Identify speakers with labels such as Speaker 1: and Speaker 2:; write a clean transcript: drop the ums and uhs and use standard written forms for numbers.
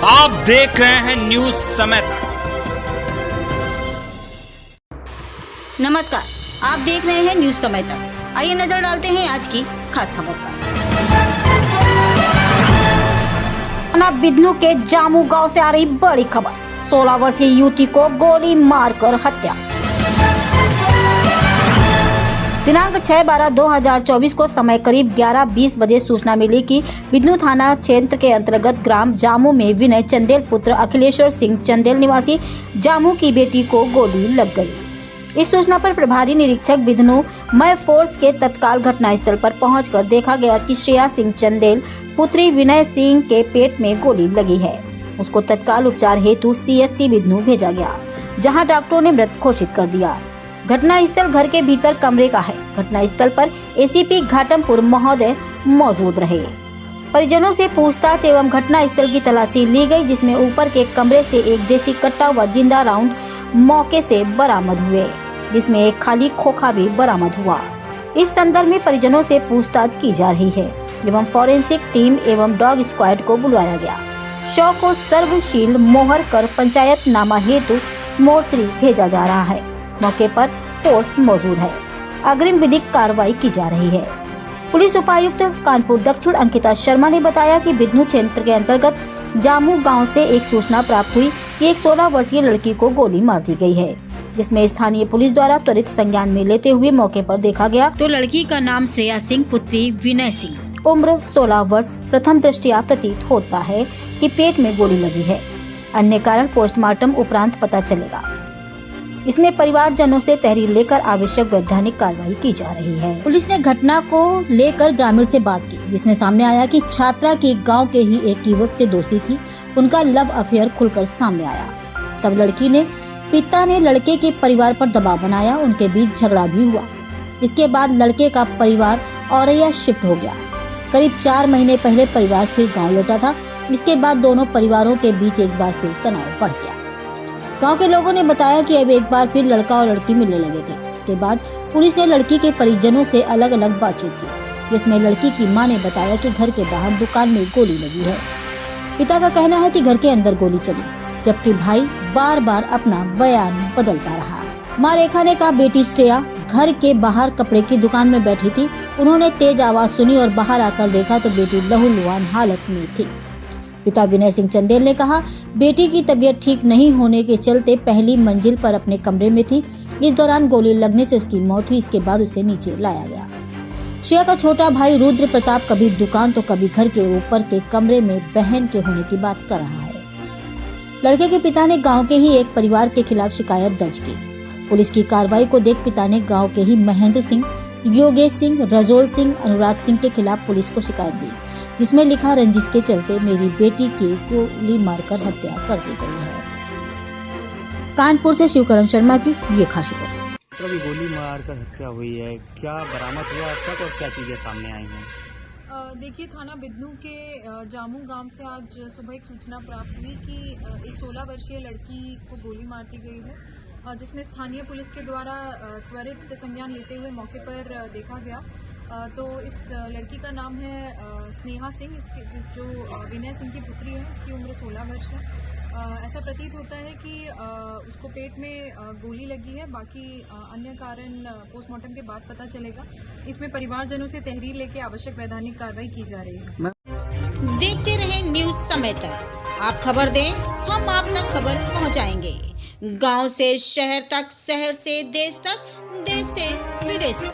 Speaker 1: आप देख रहे हैं न्यूज समय तक।
Speaker 2: नमस्कार, आप देख रहे हैं न्यूज समय तक। आइए नजर डालते हैं आज की खास खबर पर। बिदनू के जामू गांव से आ रही बड़ी खबर। 16 वर्षीय युवती को गोली मारकर हत्या। दिनांक 6/12/2024 को समय करीब 11:20 बजे सूचना मिली कि बिदनू थाना क्षेत्र के अंतर्गत ग्राम जामू में विनय चंदेल पुत्र अखिलेश्वर सिंह चंदेल निवासी जामू की बेटी को गोली लग गई। इस सूचना पर प्रभारी निरीक्षक बिदनू मय फोर्स के तत्काल घटनास्थल पर पहुंचकर देखा गया कि श्रेया सिंह चंदेल पुत्री विनय सिंह के पेट में गोली लगी है। उसको तत्काल उपचार हेतु CSC बिदनू भेजा गया, जहां डॉक्टरों ने मृत घोषित कर दिया। घटनास्थल घर के भीतर कमरे का है। घटनास्थल पर ACP घाटमपुर महोदय मौजूद रहे। परिजनों से पूछताछ एवं घटनास्थल की तलाशी ली गई, जिसमें ऊपर के कमरे से एक देशी कट्टा हुआ जिंदा राउंड मौके से बरामद हुए, जिसमें एक खाली खोखा भी बरामद हुआ। इस संदर्भ में परिजनों से पूछताछ की जा रही है एवं फॉरेंसिक टीम एवं डॉग स्क्वाड को बुलाया गया। शव को सर्वशील मोहर कर पंचायत नामा हेतु मोर्चरी भेजा जा रहा है। मौके पर फोर्स मौजूद है। अग्रिम विधिक कार्रवाई की जा रही है। पुलिस उपायुक्त कानपुर दक्षिण अंकिता शर्मा ने बताया कि बिदनू क्षेत्र के अंतर्गत जामू गांव से एक सूचना प्राप्त हुई कि एक 16 वर्षीय लड़की को गोली मार दी गई है, जिसमें स्थानीय पुलिस द्वारा त्वरित संज्ञान में लेते हुए मौके पर देखा गया तो लड़की का नाम श्रेया सिंह पुत्री विनय सिंह, उम्र 16 वर्ष प्रथम दृष्टया प्रतीत होता है कि पेट में गोली लगी है। अन्य कारण पोस्टमार्टम उपरांत पता चलेगा। इसमें परिवारजनों से तहरीर लेकर आवश्यक वैधानिक कार्रवाई की जा रही है। पुलिस ने घटना को लेकर ग्रामीण से बात की, जिसमें सामने आया कि छात्रा की गांव के ही एक युवक से दोस्ती थी। उनका लव अफेयर खुलकर सामने आया। तब लड़की ने पिता ने लड़के के परिवार पर दबाव बनाया। उनके बीच झगड़ा भी हुआ। इसके बाद लड़के का परिवार औरैया शिफ्ट हो गया। करीब 4 महीने पहले परिवार फिर गाँव लौटा था। इसके बाद दोनों परिवारों के बीच एक बार फिर तनाव बढ़ गया। गांव के लोगों ने बताया कि अब एक बार फिर लड़का और लड़की मिलने लगे थे। इसके बाद पुलिस ने लड़की के परिजनों से अलग अलग बातचीत की, जिसमें लड़की की मां ने बताया कि घर के बाहर दुकान में गोली लगी है। पिता का कहना है कि घर के अंदर गोली चली, जबकि भाई बार बार अपना बयान बदलता रहा। मां रेखा ने कहा, बेटी श्रेया घर के बाहर कपड़े की दुकान में बैठी थी। उन्होंने तेज आवाज सुनी और बाहर आकर देखा तो बेटी लहूलुहान हालत में थी। पिता विनय सिंह चंदेल ने कहा, बेटी की तबीयत ठीक नहीं होने के चलते पहली मंजिल पर अपने कमरे में थी। इस दौरान गोली लगने से उसकी मौत हुई। इसके बाद उसे नीचे लाया गया। श्रेया का छोटा भाई रुद्र प्रताप कभी दुकान तो कभी घर के ऊपर के कमरे में बहन के होने की बात कर रहा है। लड़के के पिता ने गाँव के ही एक परिवार के खिलाफ शिकायत दर्ज की। पुलिस की कार्रवाई को देख पिता ने गाँव के ही महेंद्र सिंह, योगेश सिंह, रजोल सिंह, अनुराग सिंह के खिलाफ पुलिस को शिकायत दी, जिसमें लिखा, रंजिश के चलते मेरी बेटी की गोली मारकर हत्या कर दी गई है। कानपुर से शिवकरण शर्मा की ये खास रिपोर्ट।
Speaker 3: अभी गोली मारकर हत्या हुई है, क्या बरामद हुआ अब तक और क्या चीजें सामने आई हैं?
Speaker 4: देखिए, थाना बिदनू के जामू गांव से आज सुबह एक सूचना प्राप्त हुई कि एक 16 वर्षीय लड़की को गोली मार दी गई है, जिसमें स्थानीय पुलिस के द्वारा त्वरित संज्ञान लेते हुए मौके पर देखा गया। तो इस लड़की का नाम है स्नेहा सिंह, जो विनय सिंह की पुत्री है। इसकी उम्र 16 वर्ष है। ऐसा प्रतीत होता है कि उसको पेट में गोली लगी है। बाकी अन्य कारण पोस्टमार्टम के बाद पता चलेगा। इसमें परिवारजनों से तहरीर लेके आवश्यक वैधानिक कार्रवाई की जा रही है।
Speaker 2: देखते रहे न्यूज समय तक। आप खबर दें, हम आप तक खबर पहुंचाएंगे। गांव से शहर तक, शहर से देश तक, देश से विदेश तक।